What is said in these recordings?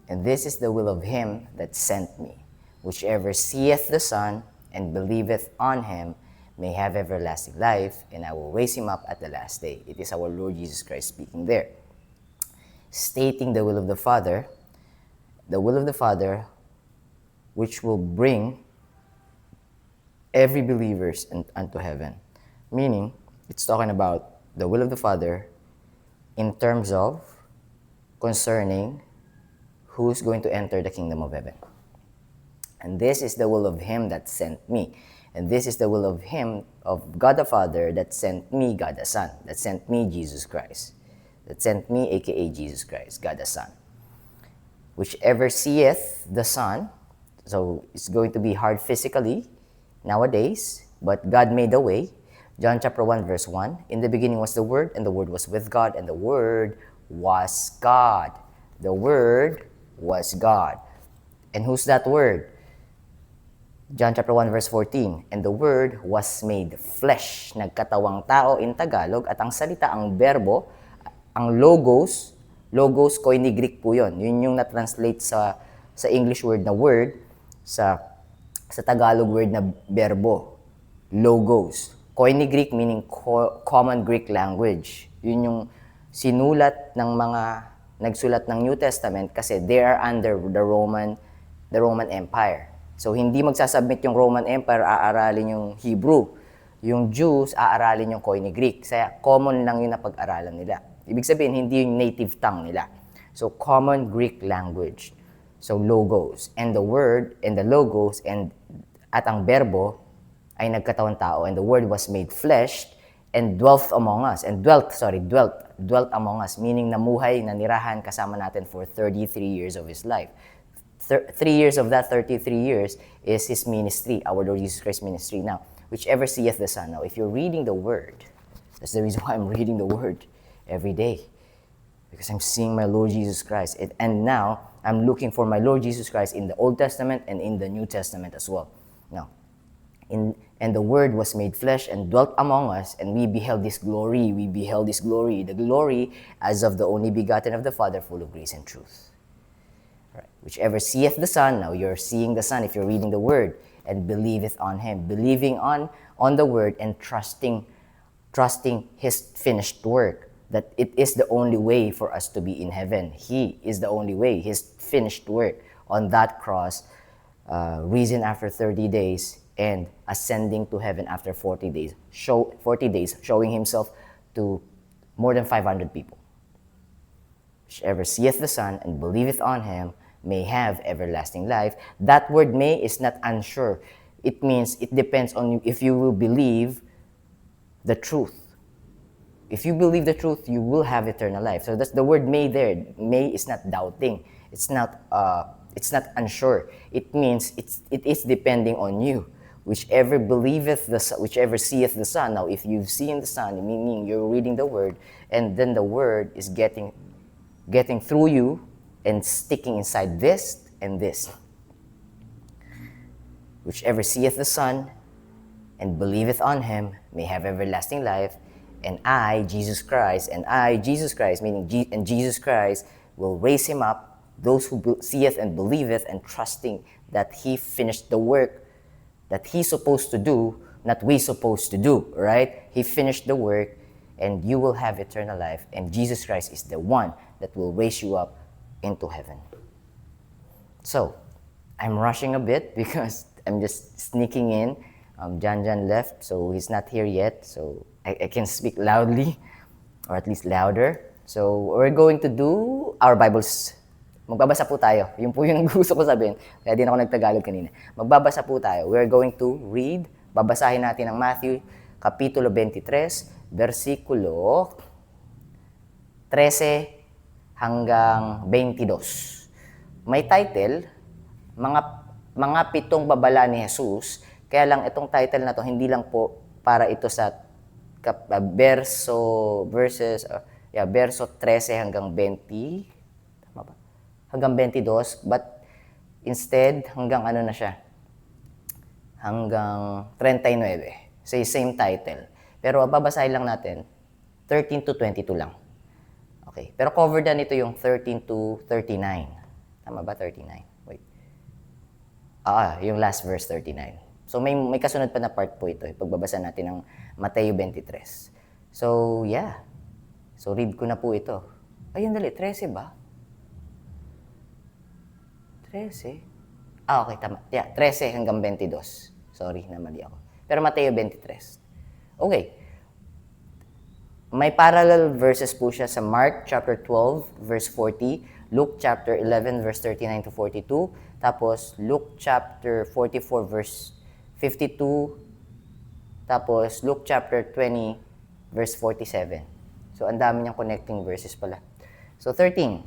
And this is the will of him that sent me. Whichever seeth the Son and believeth on him may have everlasting life, and I will raise him up at the last day. It is our Lord Jesus Christ speaking there. Stating the will of the Father, which will bring every believer unto heaven. Meaning, it's talking about the will of the Father in terms of concerning who's going to enter the kingdom of heaven. And this is the will of him that sent me. And this is the will of him, of God the Father, that sent me, God the Son. That sent me, Jesus Christ. That sent me, aka Jesus Christ, God the Son. Whichever seeth the Son, so it's going to be hard physically nowadays, but God made a way. John chapter 1, verse 1, in the beginning was the Word, and the Word was with God, and the Word was God. The Word was God. And who's that Word? John chapter 1, verse 14, and the Word was made flesh, nagkatawang tao in Tagalog, at ang salita, ang berbo, ang logos koine Greek po yun. Yun yung na-translate sa English word na word, sa Tagalog word na berbo, logos. Koine Greek meaning common Greek language. Yun yung sinulat ng mga nagsulat ng New Testament kasi they are under the Roman Empire. So, hindi magsasubmit yung Roman Empire, aaralin yung Hebrew. Yung Jews, aaralin yung Koine Greek. Kaya, common lang yun na pag-aralan nila. Ibig sabihin, hindi yung native tongue nila. So, common Greek language. So, logos. And the word, and the logos, at ang berbo, ay nagkatawang tao. And the word was made flesh, and dwelt among us. And dwelt among us. Meaning, namuhay, nanirahan, kasama natin for 33 years of His life. 3 years of that 33 years is His ministry, our Lord Jesus Christ's ministry. Now, whichever seeth the Son. Now, if you're reading the Word, that's the reason why I'm reading the Word every day. Because I'm seeing my Lord Jesus Christ. And now, I'm looking for my Lord Jesus Christ in the Old Testament and in the New Testament as well. Now, and the Word was made flesh and dwelt among us, and we beheld His glory. We beheld His glory, the glory as of the only begotten of the Father, full of grace and truth. Right. Whichever seeth the Son, now you're seeing the Son if you're reading the Word, and believeth on Him, believing on the Word and trusting His finished work, that it is the only way for us to be in heaven. He is the only way, His finished work on that cross, risen after 30 days, and ascending to heaven after 40 days, showing Himself to more than 500 people. Whichever seeth the Son and believeth on Him may have everlasting life. That word may is not unsure. It means it depends on if you will believe the truth. If you believe the truth, you will have eternal life. So that's the word may there. May is not doubting. It's not unsure. It means it is depending on you. Whichever seeth the Son. Now, if you've seen the Son, meaning you're reading the Word, and then the Word is getting through you and sticking inside this and this. Whichever seeth the Son and believeth on Him may have everlasting life, and I, Jesus Christ, meaning Jesus Christ, will raise Him up, those who seeth and believeth and trusting that He finished the work that He's supposed to do, not we supposed to do, right? He finished the work, and you will have eternal life, and Jesus Christ is the one that will raise you up into heaven. So, I'm rushing a bit because I'm just sneaking in. John left, so he's not here yet, so I can speak loudly, or at least louder. So, we're going to do our Bibles. Magbabasa po tayo. Yun po yung gusto ko sabihin. Kaya din ako nagtagalog kanina. Magbabasa po tayo. We're going to read. Babasahin natin ang Matthew, Kapitulo 23, versikulo 13 hanggang 22. May title, mga pitong babala ni Jesus. Kaya lang itong title na to, hindi lang po para ito sa verso 13 hanggang 20. Tama ba? Hanggang 22, but instead, hanggang ano na siya? Hanggang 39. So, same title. Pero babasahin lang natin, 13 to 22 lang. Okay. Pero covered na nito yung 13 to 39. Tama ba? 39. Wait. Yung last verse 39. So may kasunod pa na part po ito. Pagbabasa natin ng Mateo 23. So, yeah. So, read ko na po ito. Ayun, dali. 13 ba? 13? Okay, tama. Yeah, 13 hanggang 22. Sorry, namali ako. Pero Mateo 23. Okay. May parallel verses po siya sa Mark chapter 12, verse 40, Luke chapter 11, verse 39 to 42, tapos Luke chapter 44, verse 52, tapos Luke chapter 20, verse 47. So, ang dami niyang connecting verses pala. So, 13.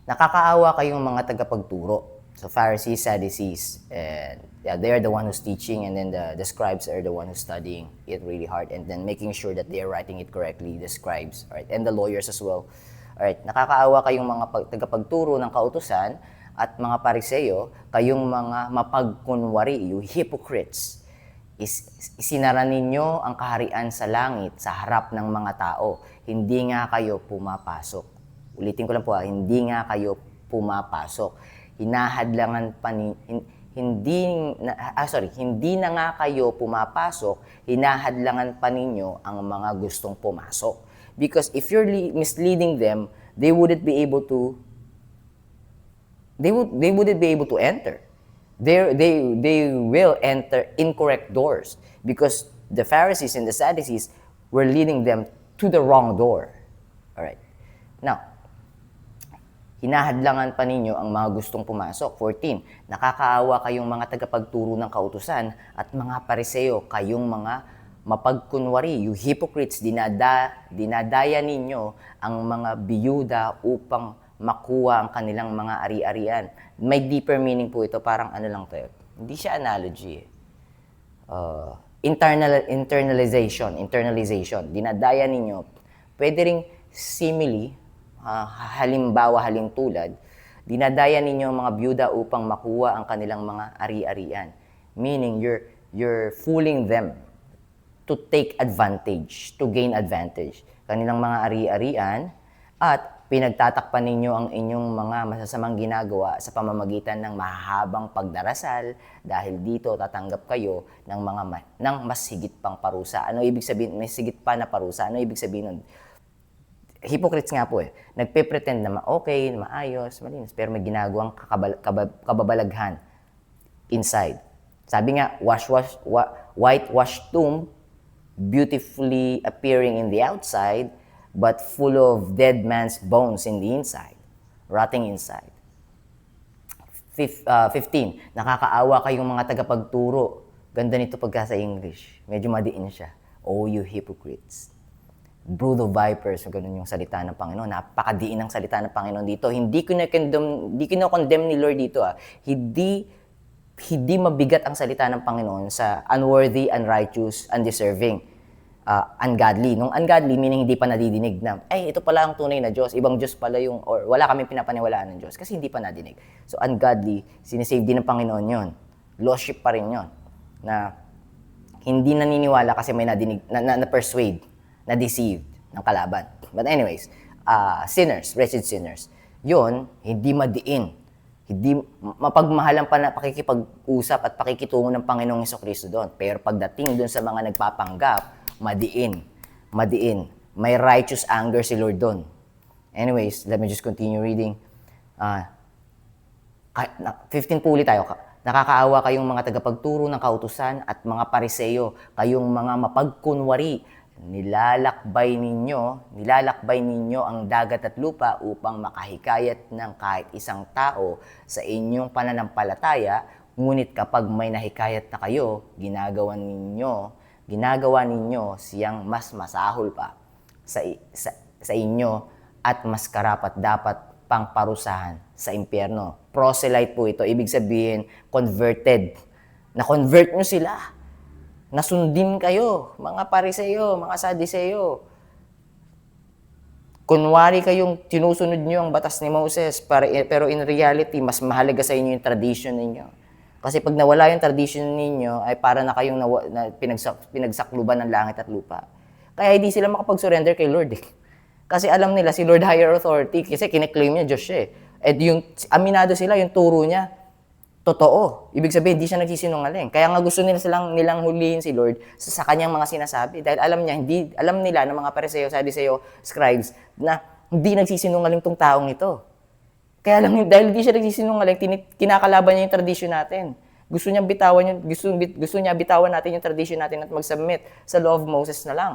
Nakakaawa kayong mga tagapagturo. So, Pharisees, Sadducees, and they are the one who's teaching, and then the scribes are the one who's studying it really hard, and then making sure that they are writing it correctly, the scribes, right? And the lawyers as well. Alright, nakakaawa kayong mga tagapagturo ng kautusan at mga pariseyo, kayong mga mapagkunwari, you hypocrites. Isinara ninyo ang kaharian sa langit sa harap ng mga tao. Hindi nga kayo pumapasok. Ulitin ko lang po, hindi nga kayo pumapasok. Hinahadlangan pa hindi na nga kayo pumapasok, hinahadlangan pa ninyo ang mga gustong pumasok. Because if you're misleading them, they wouldn't be able to enter. They will enter incorrect doors because the Pharisees and the Sadducees were leading them to the wrong door. All right. Now, hinahadlangan pa ninyo ang mga gustong pumasok. 14. Nakakaawa kayong mga tagapagturo ng kautusan at mga pariseo, kayong mga mapagkunwari, you hypocrites, dinadaya ninyo ang mga biyuda upang makuha ang kanilang mga ari-arian. May deeper meaning po ito, parang ano lang to. Hindi siya analogy. Internalization. Dinadaya ninyo. Pwede ring simile, halimbawa, halintulad, dinadaya ninyo ang mga byuda upang makuha ang kanilang mga ari-arian. Meaning, you're fooling them to take advantage, to gain advantage. Kanilang mga ari-arian at pinagtatakpan ninyo ang inyong mga masasamang ginagawa sa pamamagitan ng mahabang pagdarasal dahil dito tatanggap kayo ng mas higit pang parusa. Ano ibig sabihin? May higit pa na parusa. Ano ibig sabihin nun? Hypocrites nga po eh. Nagpe-pretend na okay, maayos, malinis, pero may ginagawang kababalaghan inside. Sabi nga, whitewashed tomb, beautifully appearing in the outside, but full of dead man's bones in the inside, rotting inside. 15. Nakakaawa kayong mga tagapagturo. Ganda nito pagka sa English. Medyo madiin siya. Oh, you hypocrites. Brood of vipers, ganun yung salita ng Panginoon. Napakadiin ng salita ng Panginoon dito. Hindi ko na-condemn ni Lord dito. Hindi mabigat ang salita ng Panginoon sa unworthy, unrighteous, undeserving, ungodly. Nung ungodly, meaning hindi pa nadidinig na, ito pala ang tunay na Diyos. Ibang Diyos pala yung, or wala kami pinapaniwalaan ng Diyos kasi hindi pa nadinig. So ungodly, sinisave din ng Panginoon yon. Lordship pa rin yon. Na hindi naniniwala kasi may nadinig, na-persuade, na-deceived ng kalaban. But anyways, sinners, wretched sinners, yon hindi madiin. Hindi mapagmahalan pa na pakikipag-usap at pakikitungo ng Panginoong Hesukristo doon. Pero pagdating doon sa mga nagpapanggap, madiin. May righteous anger si Lord doon. Anyways, let me just continue reading. 15 po ulit tayo. Nakakaawa kayong mga tagapagturo ng kautusan at mga pariseyo, kayong mga mapagkunwari. Nilalakbay ninyo ang dagat at lupa upang makahikayat ng kahit isang tao sa inyong pananampalataya, ngunit kapag may nahikayat na kayo, ginagawa ninyo siyang mas masahol pa sa inyo at mas karapat dapat pang parusahan sa impyerno. Proselyte po ito. Ibig sabihin, converted. Na-convert nyo sila. Nasundin kayo, mga pariseyo, mga sadiseyo. Kunwari kayong tinusunod nyo ang batas ni Moses, pero in reality, mas mahalaga sa inyo yung tradition ninyo. Kasi pag nawala yung tradition ninyo, ay para na kayong pinagsakluban ng langit at lupa. Kaya hindi sila makapag-surrender kay Lord. Kasi alam nila, si Lord higher authority, kasi kiniklaim niya Diyos siya eh. At yung aminado sila, yung turo niya, totoo. Ibig sabihin, hindi siya nagsisinungaling. Kaya nga gusto nilang hulihin si Lord sa kanyang mga sinasabi. Dahil alam nila ng mga Pariseo, Sadduceo, scribes, na hindi nagsisinungaling tong taong ito. Kaya lang, dahil hindi siya nagsisinungaling, kinakalaban niya yung tradisyon natin. Gusto niya bitawan natin yung tradisyon natin at mag-submit sa law of Moses na lang.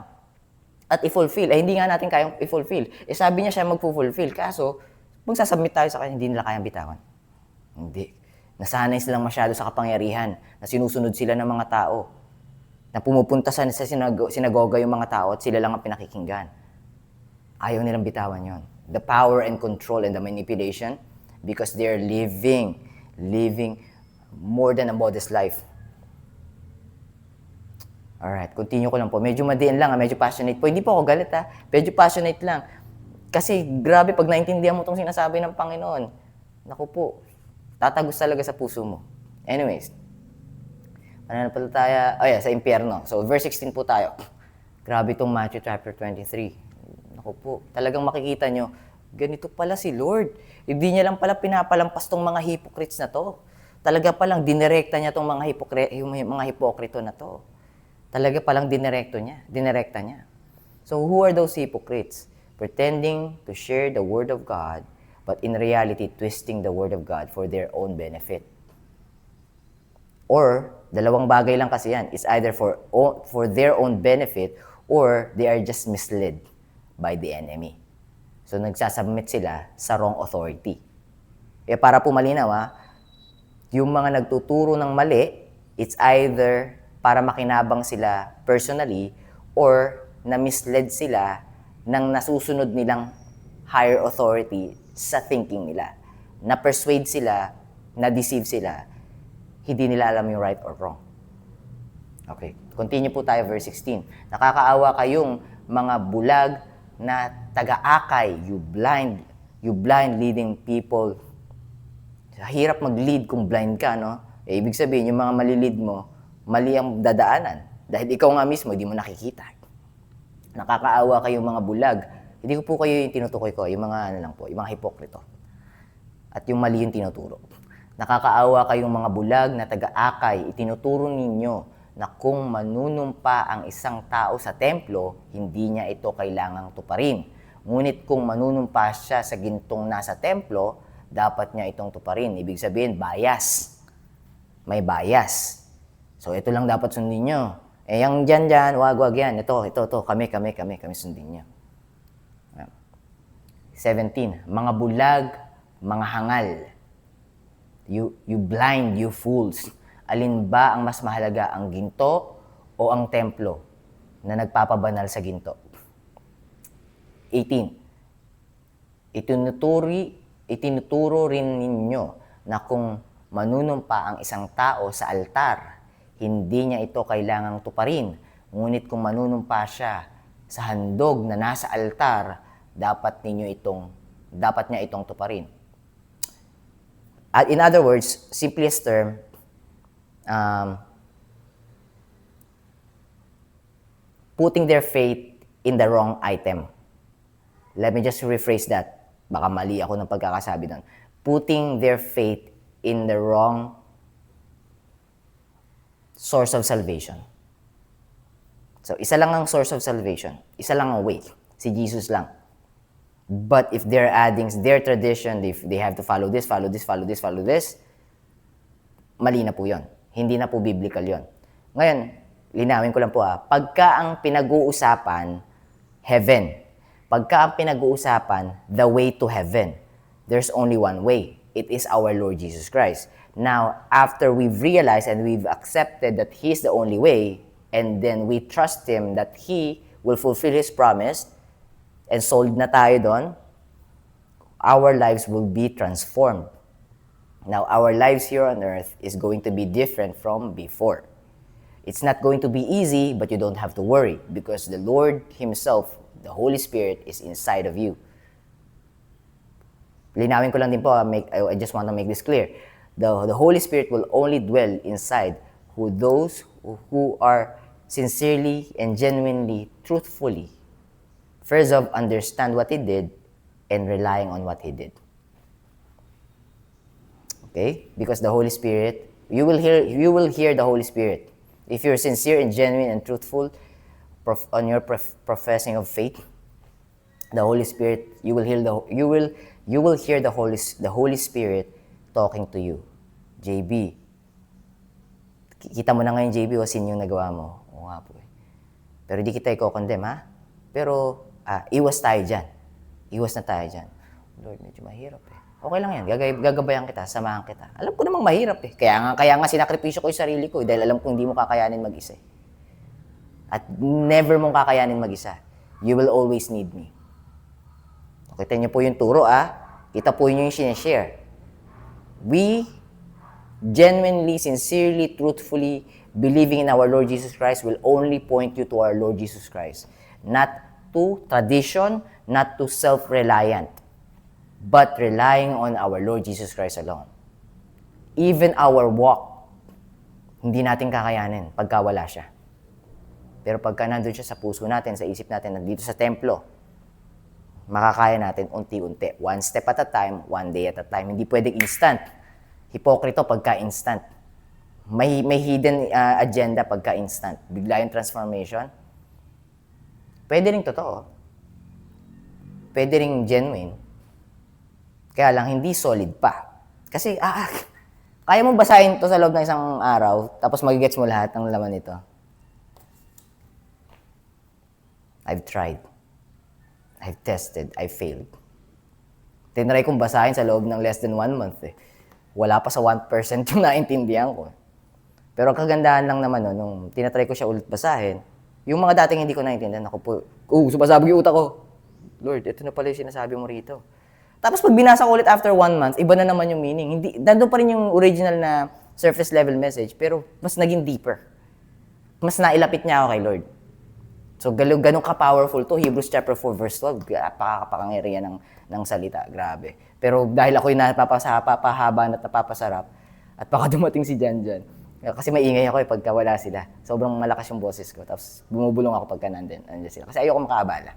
At i-fulfill. Hindi nga natin kayang i-fulfill. Sabi niya siya magpo-fulfill. Kaso, magsasubmit tayo sa kanya, hindi nila kayang bitawan. Hindi. Nasanay silang masyado sa kapangyarihan, na sinusunod sila ng mga tao, na pumupunta sa sinagoga yung mga tao at sila lang ang pinakikinggan. Ayaw nilang bitawan yon. The power and control and the manipulation, because they're living more than a modest life. Alright, continue ko lang po. Medyo madiin lang, medyo passionate po. Hindi po ako galit medyo passionate lang. Kasi grabe, pag naintindihan mo itong sinasabi ng Panginoon, naku po, tatagos talaga sa puso mo. Anyways, pananampalataya, sa impyerno. So, verse 16 po tayo. Grabe itong Matthew chapter 23. Naku po, talagang makikita nyo, ganito pala si Lord. Hindi niya lang pala pinapalampas tong mga hypocrites na to. Talaga palang dinirekta niya tong mga hipokrito na to. Talaga palang direkta niya. So, who are those hypocrites? Pretending to share the word of God, but in reality, twisting the word of God for their own benefit. Or, dalawang bagay lang kasi yan. It's either for their own benefit, or they are just misled by the enemy. So, nagsasubmit sila sa wrong authority. Para po malinaw, yung mga nagtuturo ng mali, it's either para makinabang sila personally or na-misled sila ng nasusunod nilang higher authority sa thinking nila. Na-persuade sila, na-deceive sila, hindi nila alam yung right or wrong. Okay, continue po tayo, verse 16. Nakakaawa kayong mga bulag na taga-akay, you blind leading people. Hirap mag-lead kung blind ka, no? Ibig sabihin, yung mga malilid mo, mali ang dadaanan. Dahil ikaw nga mismo, hindi mo nakikita. Nakakaawa kayong mga bulag. Hindi ko po kayo yung tinutukoy ko, yung mga yung mga hipokrito. At yung mali yung tinuturo. Nakakaawa kayong mga bulag na taga-akay, itinuturo ninyo na kung manunumpa ang isang tao sa templo, hindi niya ito kailangang tuparin. Ngunit kung manunumpa siya sa gintong nasa templo, dapat niya itong tuparin. Ibig sabihin, bias. May bias. So, ito lang dapat sundin nyo. Yung dyan, wag yan. Ito, kami sundin nyo. 17. Mga bulag, mga hangal. You blind, you fools. Alin ba ang mas mahalaga, ang ginto o ang templo na nagpapabanal sa ginto? 18. Itinuturo rin ninyo na kung manunumpa ang isang tao sa altar, hindi niya ito kailangang tuparin. Ngunit kung manunumpa siya sa handog na nasa altar, dapat niya itong tuparin. At in other words, simplest term, putting their faith in the wrong item. Let me just rephrase that. Baka mali ako ng pagkakasabi doon. Putting their faith in the wrong source of salvation. So, isa lang ang source of salvation. Isa lang ang way. Si Jesus lang. But if they're adding their tradition, if they have to follow this, mali na po yun. Hindi na po biblical yun. Ngayon, linawin ko lang po pagka ang pinag-uusapan, heaven. Pagka ang pinag-uusapan, the way to heaven, there's only one way. It is our Lord Jesus Christ. Now, after we've realized and we've accepted that He's the only way, and then we trust Him that He will fulfill His promise, and sold na tayo doon, our lives will be transformed. Now, our lives here on earth is going to be different from before. It's not going to be easy, but you don't have to worry because the Lord Himself, the Holy Spirit, is inside of you. Linawin ko lang din po, I just want to make this clear. The Holy Spirit will only dwell inside those who are sincerely and genuinely, truthfully, first of understand what He did and relying on what He did. Okay? Because the Holy Spirit, you will hear the Holy Spirit. If you're sincere and genuine and truthful on your professing of faith, the Holy Spirit, you will hear the Holy Spirit talking to you. JB, kita mo na ngayon, JB, o sin yung nagawa mo. Oo nga po eh. Pero di kita i-condemn, ha? Pero, iwas tayo dyan. Iwas na tayo dyan. Lord, medyo mahirap eh. Okay lang yan. Gagabayan kita, samahan kita. Alam ko namang mahirap eh. Kaya nga sinakripisyo ko yung sarili ko eh, dahil alam kong hindi mo kakayanin mag-isa eh. At never mong kakayanin mag-isa. You will always need me. Kita niyo po yung turo, Kita po yun yung sinashare. We genuinely, sincerely, truthfully, believing in our Lord Jesus Christ will only point you to our Lord Jesus Christ. Not to tradition, not to self-reliant, but relying on our Lord Jesus Christ alone. Even our walk, hindi natin kakayanin pagka wala siya. Pero pagka nandun siya sa puso natin, sa isip natin, nandito sa templo, makakaya natin unti-unti. One step at a time, one day at a time. Hindi pwedeng instant. Hipokrito pagka instant. May hidden agenda pagka instant. Bigla yung transformation. Pwede ring totoo. Pwede ring genuine. Kaya lang, hindi solid pa. Kasi, kaya mo basahin to sa loob ng isang araw, tapos magigets mo lahat ng laman nito. I've tried. I've tested. I failed. Tinry kong basahin sa loob ng less than 1 month eh. Wala pa sa 1% yung naintindihan ko. Pero kagandahan lang naman nung tinatry ko siya ulit basahin, yung mga dating hindi ko naintindihan, ako po, sumasabog yung utak ko. Lord, ito na pala yung sinasabi mo rito. Tapos pag binasa ko ulit after 1 month, iba na naman yung meaning. Nandun pa rin yung original na surface level message, pero mas naging deeper. Mas nailapit niya ako kay Lord. So, ganun ka-powerful to. Hebrews chapter 4, verse 12. Pakakapangyarihan ng salita. Grabe. Pero dahil ako'y napapahaba at napapasarap, at baka dumating si Jan. Kasi maingay ako pagka wala sila. Sobrang malakas yung boses ko. Tapos bumubulong ako pagka nandiyan sila. Kasi ayoko makaabala.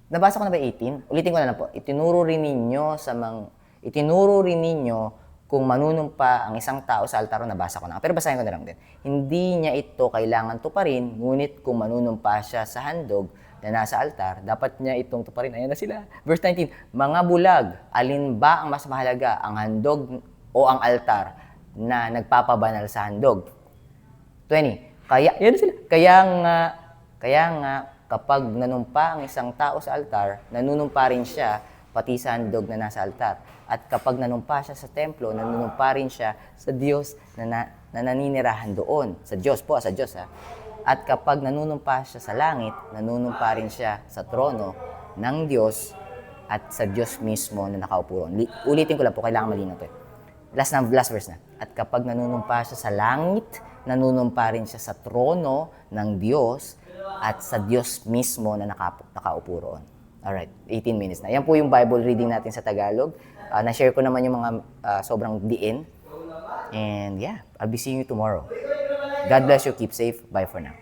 Nabasa ko na ba 18? Ulitin ko na lang po. Itinuro rin ninyo kung manunumpa ang isang tao sa altar, nabasa ko na. Pero basahin ko na lang din. Hindi niya ito kailangan tuparin, ngunit kung manunumpa siya sa handog na nasa altar, dapat niya itong tuparin. Ayan na sila. Verse 19, mga bulag, alin ba ang mas mahalaga, ang handog o ang altar na nagpapabanal sa handog? 20, ayan na sila. Kaya nga, kapag nanumpa ang isang tao sa altar, nanunumpa rin siya, pati sa handog na nasa altar. At kapag nanumpa siya sa templo, nanunumpa rin siya sa Diyos na naninirahan doon. Sa Diyos po, sa Diyos ha. At kapag nanunumpa siya sa langit, nanunumpa rin siya sa trono ng Diyos at sa Diyos mismo na nakaupo roon. Ulitin ko lang po, kailangan malinaw to. Last verse na. At kapag nanunumpa siya sa langit, nanunumpa rin siya sa trono ng Diyos at sa Diyos mismo na nakaupo roon. Alright, 18 minutes na. Yan po yung Bible reading natin sa Tagalog. Na-share ko naman yung mga sobrang diin. And yeah, I'll be seeing you tomorrow. God bless you. Keep safe. Bye for now.